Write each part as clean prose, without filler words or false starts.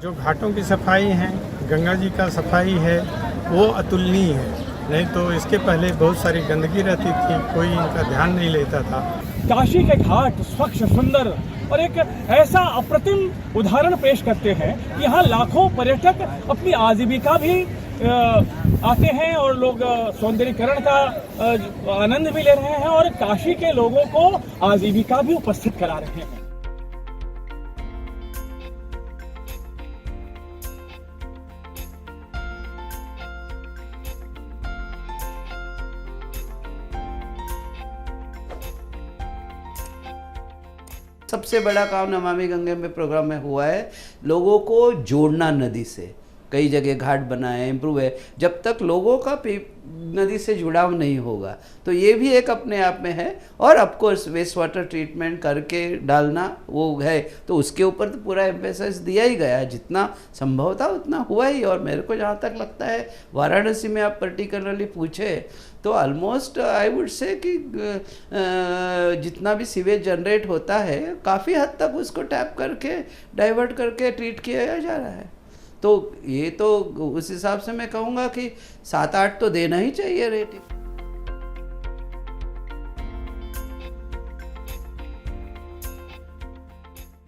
जो घाटों की सफाई है, गंगा जी का सफाई है, वो अतुलनीय है। नहीं तो इसके पहले बहुत सारी गंदगी रहती थी, कोई इनका ध्यान नहीं लेता था। काशी के घाट स्वच्छ, सुंदर और एक ऐसा अप्रतिम उदाहरण पेश करते हैं कि यहाँ लाखों पर्यटक अपनी आजीविका भी आते हैं और लोग सौंदर्यीकरण का आनंद भी ले रहे हैं और काशी के लोगों को आजीविका भी उपस्थित करा रहे हैं। सबसे बड़ा काम नमामि गंगे में प्रोग्राम में हुआ है, लोगों को जोड़ना नदी से। कई जगह घाट बनाए, इम्प्रूव है। जब तक लोगों का नदी से जुड़ाव नहीं होगा तो ये भी एक अपने आप में है। और ऑफकोर्स वेस्ट वाटर ट्रीटमेंट करके डालना वो है, तो उसके ऊपर तो पूरा एम्फेसिस दिया ही गया है। जितना संभव था उतना हुआ ही। और मेरे को जहाँ तक लगता है, वाराणसी में आप पर्टिकुलरली पूछे तो ऑलमोस्ट आई वुड से कि जितना भी सीवेज जनरेट होता है काफ़ी हद तक उसको टैप करके डाइवर्ट करके ट्रीट किया जा रहा है। तो ये तो उस हिसाब से मैं कहूँगा कि 7-8 तो देना ही चाहिए रेटिंग।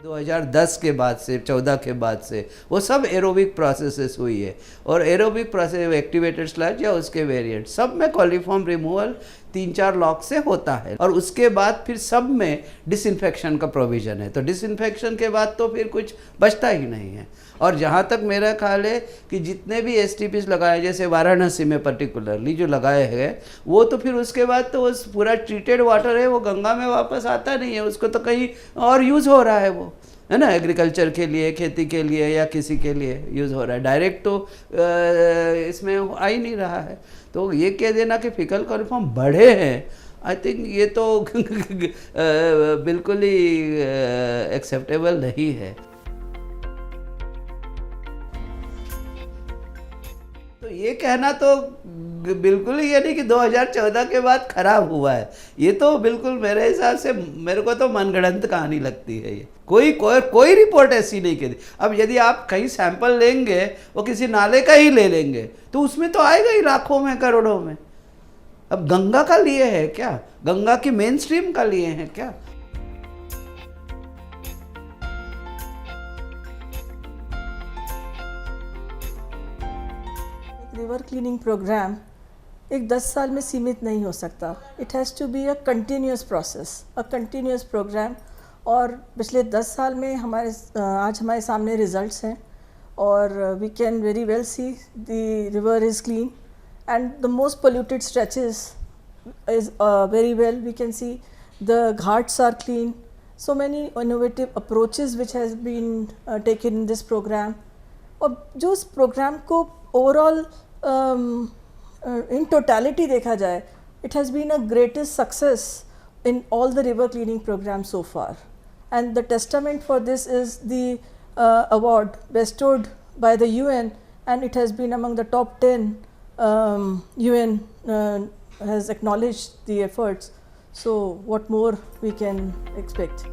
दो 2010 के बाद से 14 के बाद से वो सब एरोबिक प्रोसेसेस हुई है। और एरोबिक प्रोसेस एक्टिवेटेड स्लज या उसके वेरिएंट सब में कॉलीफॉर्म रिमूवल 3-4 लॉक से होता है। और उसके बाद फिर सब में डिसइंफेक्शन का प्रोविज़न है। तो डिसइंफेक्शन के बाद तो फिर कुछ बचता ही नहीं है। और जहाँ तक मेरा ख्याल है कि जितने भी STPs लगाए, जैसे वाराणसी में पर्टिकुलरली जो लगाए हैं, वो तो फिर उसके बाद तो उस पूरा ट्रीटेड वाटर है वो गंगा में वापस आता नहीं है, उसको तो कहीं और यूज़ हो रहा है वो, है ना, एग्रीकल्चर के लिए, खेती के लिए या किसी के लिए यूज़ हो रहा है। डायरेक्ट तो इसमें आ ही नहीं रहा है। तो ये कह देना कि फीकल कॉलीफॉर्म बढ़े हैं, आई थिंक ये तो बिल्कुल ही एक्सेप्टेबल नहीं है। तो ये कहना तो बिल्कुल ही ये नहीं कि 2014 के बाद खराब हुआ है। ये तो बिल्कुल मेरे हिसाब से, मेरे को तो मनगढ़ंत कहानी लगती है। ये कोई रिपोर्ट ऐसी नहीं कहती। अब यदि आप कहीं सैंपल लेंगे, वो किसी नाले का ही ले लेंगे, तो उसमें तो आएगा ही लाखों में, करोड़ों में। अब गंगा का लिए है क्या? गंगा की मेन स्ट्रीम का लिए हैं क्या? रिवर क्लीनिंग प्रोग्राम एक 10 साल में सीमित नहीं हो सकता। It has to be a continuous process, a continuous programme. और पिछले 10 साल में आज हमारे सामने रिजल्ट्स हैं और we can very well see the river is clean and the most polluted stretches is very well we can see the ghats are clean. So many innovative approaches which has been taken in this programme. और जो इस programme को overall in totality देखा जाए, it has been a greatest success in all the river cleaning programs so far, and the testament for this is the award bestowed by the UN, and it has been among the top 10 UN has acknowledged the efforts. So what more we can expect?